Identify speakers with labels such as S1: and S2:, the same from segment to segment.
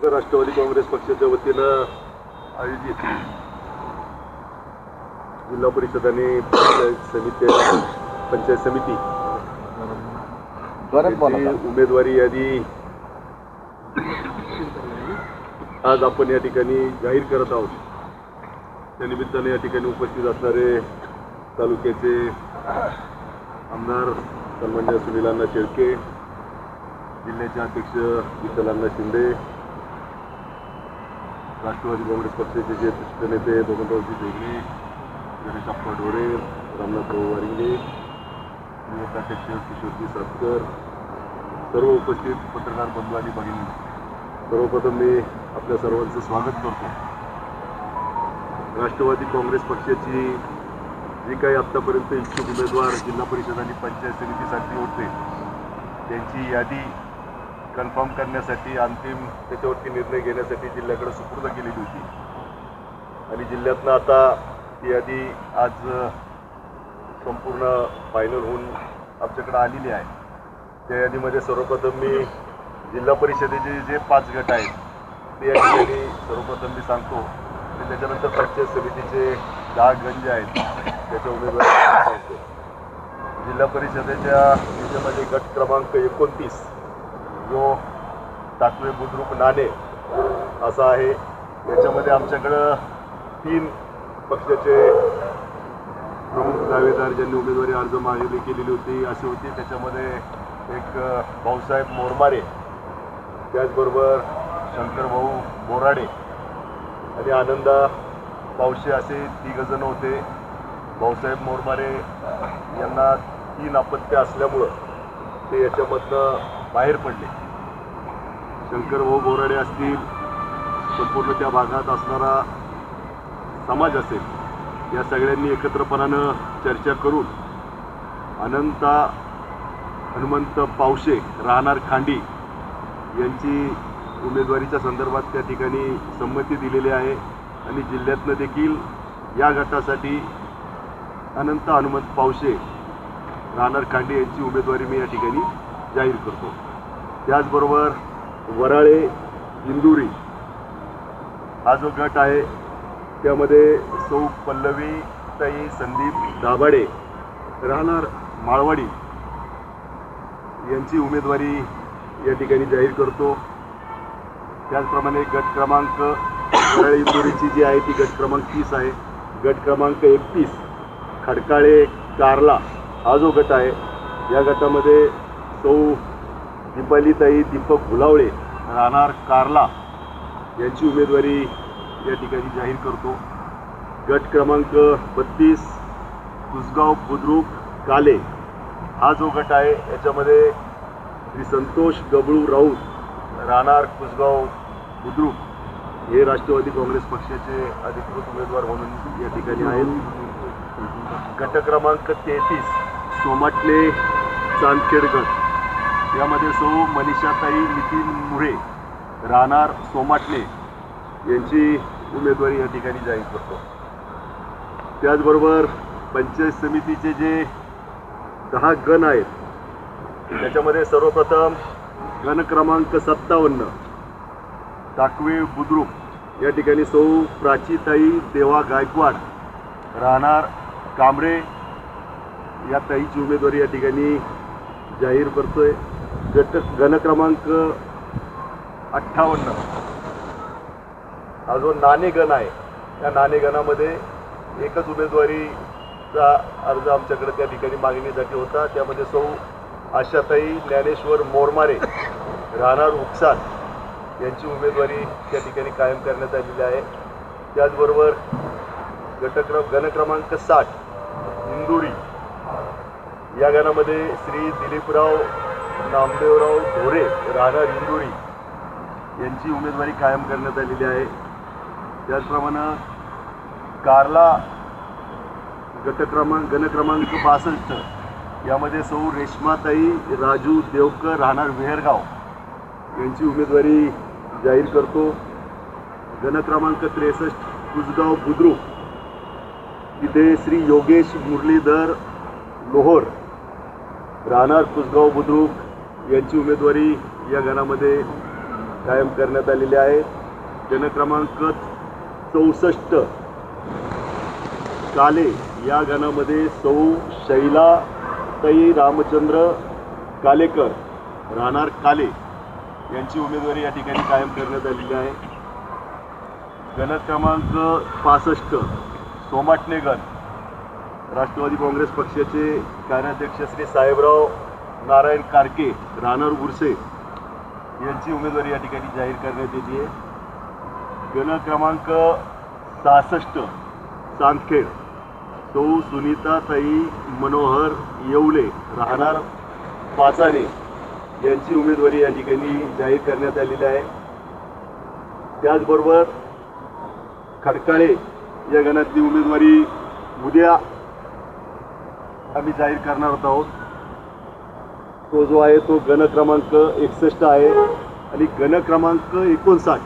S1: राष्ट्रवादी काँग्रेस पक्षाच्या वतीनं आयोजित जिल्हा परिषद आणि पंचायत समिती उमेदवारी यादी आज आपण या ठिकाणी जाहीर करत आहोत. त्यानिमित्ताने या ठिकाणी उपस्थित असणारे तालुक्याचे आमदार सन्माननीय सुनील शेळके, जिल्ह्याचे अध्यक्ष विठ्ठल शिंदे, राष्ट्रवादी काँग्रेस पक्षाचे ज्येष्ठ नेते बबनरावजी देगणे, गणेश अप्पा ढोरे, रामनाथराव वारिंगे, युवकाध्यक्ष किशोरजी सातकर, सर्व उपस्थित पत्रकार बंधू आणि भगिनी, सर्वप्रथम मी आपल्या सर्वांचं स्वागत करतो. राष्ट्रवादी काँग्रेस पक्षाची जी काही आत्तापर्यंत इच्छुक उमेदवार जिल्हा परिषद आणि पंचायत समितीसाठी होते त्यांची यादी कन्फर्म करण्यासाठी अंतिम त्याच्यावरती निर्णय घेण्यासाठी जिल्ह्याकडे सुपूर्द केलेली होती आणि जिल्ह्यातनं आता ती यादी आज संपूर्ण फायनल होऊन आमच्याकडे आलेली आहे. त्या यादीमध्ये सर्वप्रथम मी जिल्हा परिषदेचे जे 5 गट आहेत ते या ठिकाणी सर्वप्रथम मी सांगतो आणि त्याच्यानंतर पंचायत समितीचे 10 गण जे आहेत त्याच्या उमेदवार सांगतो. जिल्हा परिषदेच्या याच्यामध्ये गट क्रमांक 29 जो टाकवे बुद्रुक नाणे असा आहे. याच्यामध्ये आमच्याकडं 3 पक्षाचे प्रमुख दावेदार ज्यांनी उमेदवारी अर्ज मागणी केलेली होती अशी होती. त्याच्यामध्ये एक भाऊसाहेब मोरमारे, त्याचबरोबर शंकरभाऊ बोराडे आणि आनंदा पावशे असे 3 जण होते. भाऊसाहेब मोरमारे यांना 3 अपत्य असल्यामुळं ते याच्यामधनं बाहेर पडले. शंकरभाऊ बोराडे असतील, संपूर्ण त्या भागात असणारा समाज असेल, या सगळ्यांनी एकत्रपणानं चर्चा करून अनंता हनुमंत पावशे राहणार खांडी यांची उमेदवारीच्या संदर्भात त्या ठिकाणी संमती दिलेली आहे आणि जिल्ह्यातनं देखील या गटासाठी अनंत हनुमंत पावशे राहणार खांडी यांची उमेदवारी मी या ठिकाणी जाहीर करतो. त्याचबरोबर वराळे इंदुरी हा जो गट आहे त्यामध्ये सौ पल्लवी ताई संदीप दाभाडे राहणार माळवाडी यांची उमेदवारी या ठिकाणी जाहीर करतो. त्याचप्रमाणे गट क्रमांक वराळे इंदुरीची जी आहे ती गट क्रमांक 30 आहे. गट क्रमांक 31 खडकाळे कार्ला हा जो गट आहे या गटामध्ये सौ दीपालीताई दीपक भुलावळे राहणार कार्ला यांची उमेदवारी या ठिकाणी जाहीर करतो. गट क्रमांक 32 कुसगाव बुद्रुक काले हा जो गट आहे याच्यामध्ये श्री संतोष गबळू राऊत राहणार कुसगाव बुद्रुक हे राष्ट्रवादी काँग्रेस पक्षाचे अधिकृत उमेदवार म्हणून या ठिकाणी आहेत. गट क्रमांक 33 सोमाटणे चांदखेड गट यामध्ये सौ मनीषाताई नितीन मुरे राहणार सोमाटणे यांची उमेदवारी या ठिकाणी जाहीर करतो. त्याचबरोबर पंचायत समितीचे जे 10 गण आहेत त्याच्यामध्ये सर्वप्रथम गण क्रमांक 57 टाकवे बुद्रुक या ठिकाणी सौ प्राचीताई देवा गायकवाड राहणार कांबरे या ताईची उमेदवारी या ठिकाणी जाहीर करतोय. गण क्रमांक 58 हा जो नाणे गण आहे त्या नाणे गणामध्ये एकच उमेदवारीचा अर्ज आमच्याकडे त्या ठिकाणी मागणीसाठी होता. त्यामध्ये सौ आशाताई ज्ञानेश्वर मोरमारे राहणार उपसाद यांची उमेदवारी त्या ठिकाणी कायम करण्यात आलेली आहे. त्याचबरोबर गण क्रमांक 60 इंदुरी या गणामध्ये श्री दिलीपराव नामदेवराव ढोरे राहणार इंदुरी यांची उमेदवारी कायम करण्यात आलेली आहे. त्याचप्रमाणे कार्ला गण क्रमांक 62 यामध्ये सौ रेश्माताई राजू देवकर राहणार विहेरगाव यांची उमेदवारी जाहीर करतो. गण क्रमांक 63 कुसगाव बुद्रुक तिथे श्री योगेश मुरलीधर लोहोर राहणार कुसगाव बुद्रुक यांची उमेदवारी या गणामध्ये कायम करण्यात आलेले आहेत. क्रमांक 64 काले या गणामध्ये सौ शैलाताई रामचंद्र कालेकर राहणार काले यांची उमेदवारी या ठिकाणी कायम करण्यात आलेली आहे. क्रमांक 65 सोमाटणे गण राष्ट्रवादी काँग्रेस पक्षाचे कार्याध्यक्ष श्री साहेबराव नारायण कारके राहणार उर्से यांची उमेदवारी या ठिकाणी जाहीर करण्यात येते आहे. क्रमांक 66 चांदखेड सौ सुनीताताई मनोहर येवले राहणार पाचाने यांची उमेदवारी या ठिकाणी जाहीर करण्यात आलेली आहे. त्याचबरोबर खडकाळे या गणातली उमेदवारी उद्या आम्ही जाहीर करणार आहोत. तो जो आहे तो क्रमांक 61 आहे आणि क्रमांक 59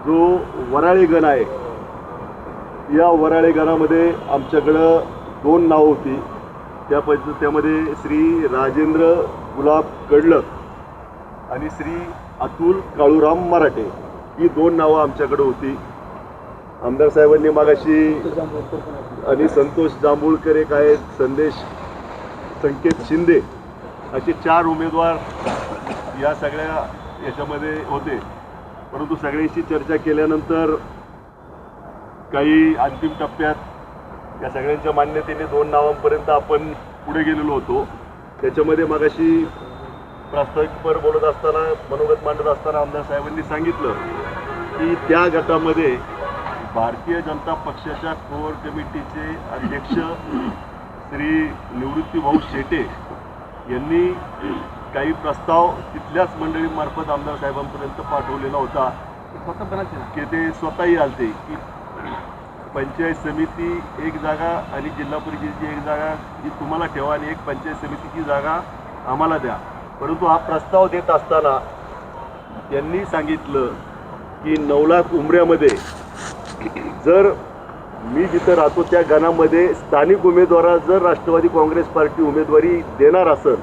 S1: जो वराळे गण आहे. या वराळे गणामध्ये आमच्याकडं 2 नावं होती. त्यामध्ये श्री राजेंद्र गुलाब कडलक आणि श्री अतुल काळूराम मराठे ही 2 नावं आमच्याकडे होती. आमदार साहेबांनी मागाशी आणि संतोष जांभूळकर एक आहेत, संकेत शिंदे असे 4 उमेदवार या सगळ्या याच्यामध्ये होते. परंतु सगळ्यांशी चर्चा केल्यानंतर काही अंतिम टप्प्यात या सगळ्यांच्या मान्यतेने 2 नावांपर्यंत आपण पुढे गेलेलो होतो. त्याच्यामध्ये मागाशी प्रास्ताविकपर बोलत असताना मनोगत मांडत असताना आमदार साहेबांनी सांगितलं की त्या गटामध्ये भारतीय जनता पक्षाच्या कोर कमिटीचे अध्यक्ष श्री निवृत्तीभाऊ शेटे यांनी काही प्रस्ताव तिथल्याच मंडळीमार्फत आमदार साहेबांपर्यंत पाठवलेला होता की ते स्वतःही आलते की पंचायत समिती एक जागा आणि जिल्हा परिषदेची एक जागा ही तुम्हाला ठेवा आणि एक पंचायत समितीची जागा आम्हाला द्या. परंतु हा प्रस्ताव देत असताना त्यांनी सांगितलं की 9 लाख उमऱ्यामध्ये जर मी जिथं राहतो त्या गणामध्ये स्थानिक उमेदवाराला जर राष्ट्रवादी काँग्रेस पार्टी उमेदवारी देणार असेल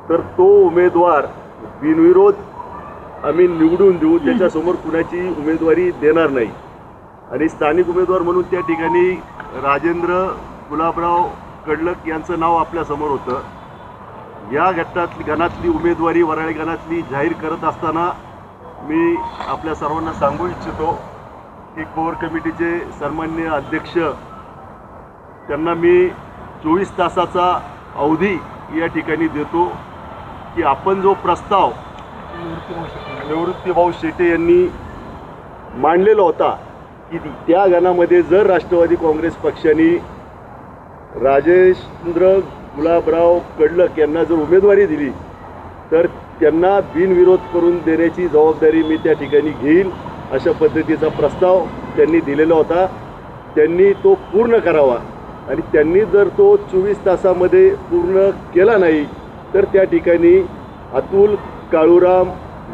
S1: तर तो उमेदवार बिनविरोध आम्ही निवडून देऊ, त्याच्यासमोर कुणाची उमेदवारी देणार नाही. आणि स्थानिक उमेदवार म्हणून त्या ठिकाणी राजेंद्र गुलाबराव कडलक यांचं नाव आपल्यासमोर होतं. या गणातली उमेदवारी वराळे गणातली जाहीर करत असताना मी आपल्या सर्वांना सांगू इच्छितो की कोर कमिटीचे सन्माननीय अध्यक्ष त्यांना मी 24 तासाचा अवधी या ठिकाणी देतो की आपण जो प्रस्ताव निवृत्तीभाऊ शेटे यांनी मांडलेला होता की त्या गणामध्ये जर राष्ट्रवादी काँग्रेस पक्षाने राजेंद्र गुलाबराव कडलक यांना जर उमेदवारी दिली तर त्यांना बिनविरोध करून देण्याची जबाबदारी मी त्या ठिकाणी घेईन अशा पद्धतीचा प्रस्ताव त्यांनी दिलेला होता. त्यांनी तो पूर्ण करावा आणि त्यांनी जर तो 24 तासामध्ये पूर्ण केला नाही तर त्या ठिकाणी अतुल काळूराम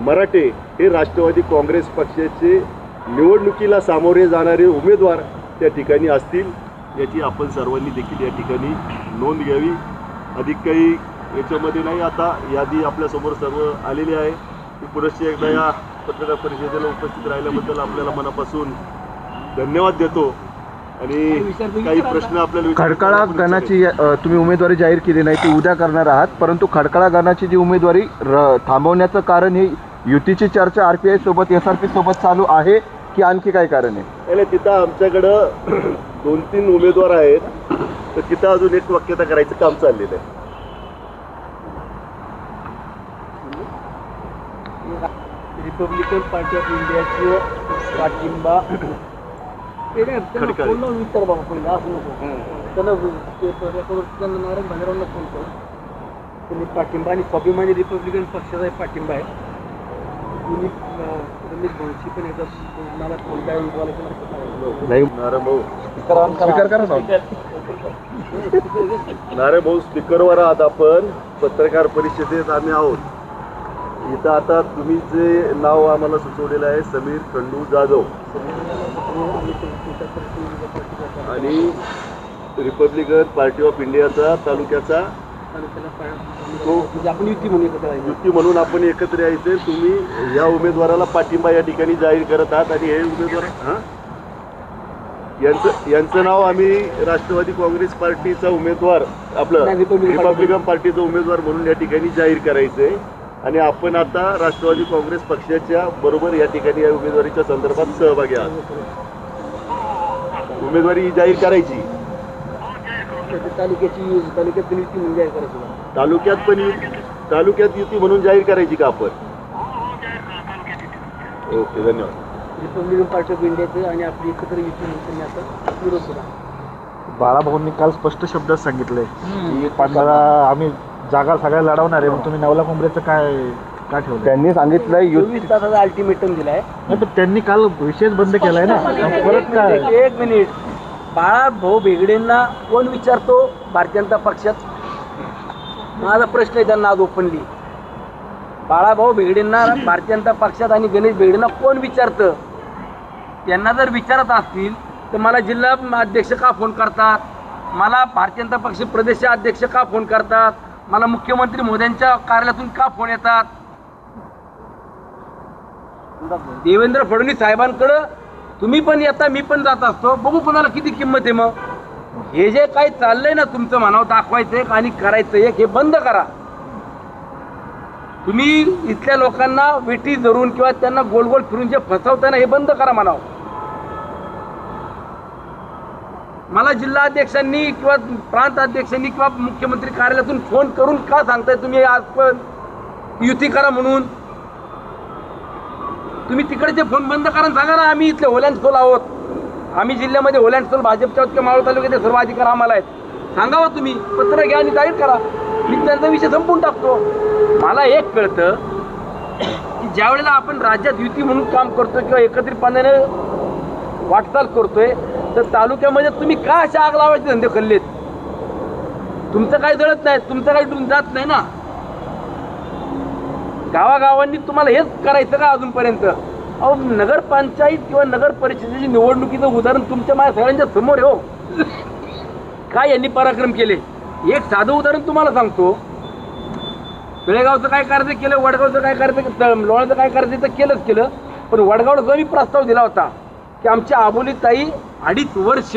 S1: मराठे हे राष्ट्रवादी काँग्रेस पक्षाचे निवडणुकीला सामोरे जाणारे उमेदवार त्या ठिकाणी असतील याची आपण सर्वांनी देखील या ठिकाणी नोंद घ्यावी. अधिक काही याच्यामध्ये नाही. आता यादी आपल्यासमोर सर्व आलेली आहे. मी पुनश्च एकदा या पत्रकार परिषदेला उपस्थित राहिल्याबद्दल आपल्याला मनापासून धन्यवाद देतो. आणि काही प्रश्न आपल्याला
S2: खडकाळा गणाची तुम्ही उमेदवारी जाहीर केली नाही ती उद्या करणार आहात, परंतु खडकाळा गणाची जी उमेदवारी थांबवण्याचं कारण हे युतीची चर्चा RPI सोबत SRP सोबत चालू आहे की आणखी काय कारण आहे?
S1: तिथं आमच्याकडं 2-3 उमेदवार आहेत तर तिथं अजून एक वाक्यता करायचं काम चाललेलं आहे.
S3: रिपब्लिकन पार्टी ऑफ इंडियाचे पाठिंबा नारायण भालेरावांना फोन करू. त्यांनी पाठिंबा आणि स्वाभिमानी रिपब्लिकन पक्षाचा पाठिंबा आहे. तुम्ही रमेश भाऊची पण एकदा मला फोन काय
S1: नारायण भाऊ
S2: स्वीकार करा साहेब.
S1: नारायण भाऊ स्पीकरवर आहात. आपण पत्रकार परिषदेत आम्ही आहोत. इथं आता तुम्ही जे नाव आम्हाला सुचवलेलं आहे समीर खंडू जाधव आणि रिपब्लिकन पार्टी ऑफ इंडियाचा तालुक्याचा
S3: तालुक्याला
S1: हो.
S3: म्हणजे आपण युती म्हणून एकत्र राहिलो.
S1: युती म्हणून आपण एकत्र यायचे. तुम्ही या उमेदवाराला पाठिंबा या ठिकाणी जाहीर करत आहात आणि हे उमेदवार यांचं नाव आम्ही राष्ट्रवादी काँग्रेस पार्टीचा उमेदवार आपलं
S3: नाही,
S1: रिपब्लिकन पार्टीचा उमेदवार म्हणून या ठिकाणी जाहीर करायचंय आणि आपण आता राष्ट्रवादी काँग्रेस पक्षाच्या बरोबर या ठिकाणी या उमेदवारीच्या संदर्भात सहभागी आहात. उमेदवारी जाहीर करायची.
S3: तालुक्यात युती म्हणून जाहीर करायचं.
S1: तालुक्यात युती म्हणून जाहीर करायची का आपण? ओके, धन्यवाद.
S3: रिपब्लिकन पार्टी ऑफ इंडियाचं आणि आपली एकत्र युती म्हणून आता विरोध केला.
S4: बाळाभाऊंनी काल स्पष्ट शब्दात सांगितलंय की 15 आम्ही जागा सगळ्या लढवणार आहे. मग तुम्ही नवला कोंबड्याचं काय ठेवलं?
S2: त्यांनी सांगितलंय
S3: 24 तासाचा अल्टिमेटम दिलाय.
S4: नाही, पण त्यांनी काल विषयच बंद केलाय ना. परत काय?
S3: एक मिनिट. बाळाभाऊ बेगडेंना कोण विचारतो भारतीय जनता पक्षात? माझा प्रश्न आहे त्यांना आज ओपनली. बाळाभाऊ बेगडेंना भारतीय जनता पक्षात आणि गणेश बेगडेंना कोण विचारतं? त्यांना जर विचारत असतील तर मला जिल्हा अध्यक्ष का फोन करतात? मला भारतीय जनता पक्ष प्रदेश अध्यक्ष का फोन करतात? मला मुख्यमंत्री मोदींच्या कार्यालयातून का फोन येतात? देवेंद्र फडणवीस साहेबांकडं तुम्ही पण येता, मी पण जात असतो. बघू कोणाला किती किंमत आहे. मग हे जे काही चाललंय ना तुमचं म्हणावं दाखवायचं एक आणि करायचं एक, हे बंद करा. तुम्ही इथल्या लोकांना वेठी धरून किंवा त्यांना गोल गोल फिरून जे फसवताय ना, हे बंद करा म्हणावं. मला जिल्हाध्यक्षांनी किंवा प्रांत अध्यक्षांनी किंवा मुख्यमंत्री कार्यालयातून फोन करून का सांगताय तुम्ही आज पण युती करा म्हणून? तुम्ही तिकडचे फोन बंद करा आणि सांगा ना आम्ही इथले होलँड आहोत, आम्ही जिल्ह्यामध्ये होलँड भाजपच्या आहोत किंवा मावळ तालुक्याचे सर्व अधिकार आम्हाला आहेत. सांगावं तुम्ही, पत्र घ्या आणि जाहीर करा. मी त्यांचा विषय संपून टाकतो. मला एक कळतं की ज्या वेळेला आपण राज्यात युती म्हणून काम करतोय किंवा एकत्रितपणे वाटचाल करतोय तर तालुक्यामध्ये तुम्ही का अशा आग लावायचे धंदे खाल्लेत? तुमचं काही जळत नाही, तुमचं काही जात नाही ना. गावागावांनी तुम्हाला हेच करायचं का अजूनपर्यंत? अहो, नगरपंचायत किंवा नगर परिषदेची निवडणुकीचं उदाहरण तुमच्या माझ्या सगळ्यांच्या समोर आहे. हो, काय यांनी पराक्रम केले. एक साधं उदाहरण तुम्हाला सांगतो. बेळगावचं काय करायचं केलं, वडगावचं काय करायचं, लोणाचं काय करायचं तर केलं. पण वडगावचा मी प्रस्ताव दिला होता की आमच्या आबोलीताई 2.5 वर्ष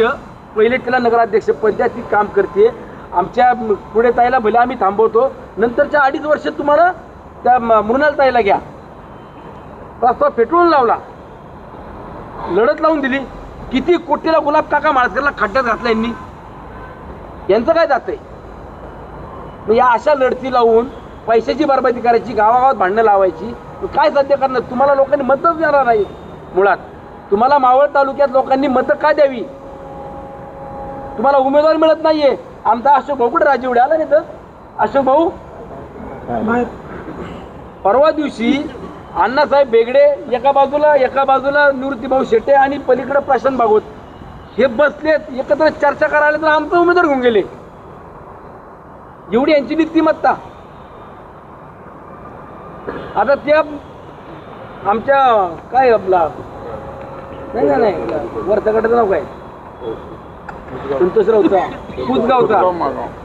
S3: पहिले तिला नगराध्यक्ष पदात ती काम करते. आमच्या पुढे ताईला भले आम्ही थांबवतो, नंतरच्या 2.5 वर्ष तुम्हाला त्या मृणाल ताईला घ्या. प्रस्ताव फेटाळून लावला, लढत लावून दिली. किती कोटीला गुलाब काका माळकरला खड्ड्यात घातला यांनी. यांचं काय जातंय? मग या अशा लढती लावून पैशाची बरबादी करायची, गावागावात भांडणं लावायची, काय साध्य करणार? तुम्हाला लोकांनी मतच देणार नाही. मुळात तुम्हाला मावळ तालुक्यात लोकांनी मतं का द्यावी? तुम्हाला उमेदवार मिळत नाहीये. आमचा अशोक भाऊ कुठे राजीवडे आला नाही तर? अशोक भाऊ परवा दिवशी अण्णासाहेब बेगडे एका बाजूला निवृत्तीभाऊ शेटे आणि पलीकडे प्रशांत भागवत हे बसलेत एकत्र चर्चा करायला, तर आमचा उमेदवार घेऊन गेले. एवढी यांची नीतिमत्ता. आता त्या आमच्या काय आपला नाही वरच्या गटाचं नाव काय? संतोष राऊचा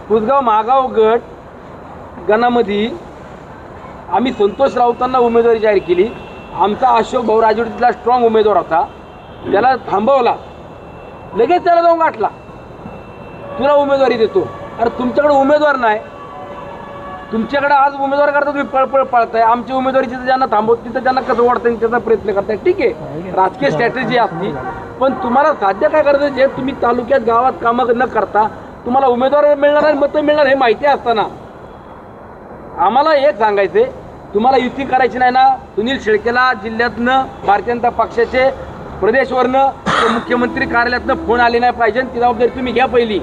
S3: कुसगाव महागाव गट गणामध्ये आम्ही संतोष राऊतांना उमेदवारी जाहीर केली. आमचा अशोक भाऊ राजवडीतला स्ट्रॉंग उमेदवार होता, त्याला थांबवला. लगेच त्याला जाऊन गाठला, तुला उमेदवारी देतो. अरे तुमच्याकडे उमेदवार नाही, तुमच्याकडे आज उमेदवार करता तुम्ही पळपळ पळताय. आमची उमेदवारी जिथं ज्यांना थांबवत तिथं ज्यांना कसं वाढतं त्याचा प्रयत्न करताय. ठीक आहे, राजकीय स्ट्रॅटेजी असती, पण तुम्हाला साध्य काय करायचं? जे तुम्ही तालुक्यात गावात कामं न करता तुम्हाला उमेदवार मिळणार आणि मतं मिळणार हे माहिती असताना आम्हाला एक सांगायचंय, तुम्हाला युती करायची नाही ना, सुनील शेळकेला जिल्ह्यातनं भारतीय जनता पक्षाचे प्रदेशवरनं मुख्यमंत्री कार्यालयातनं फोन आले नाही पाहिजे. ती जबाबदारी तुम्ही घ्या पहिली.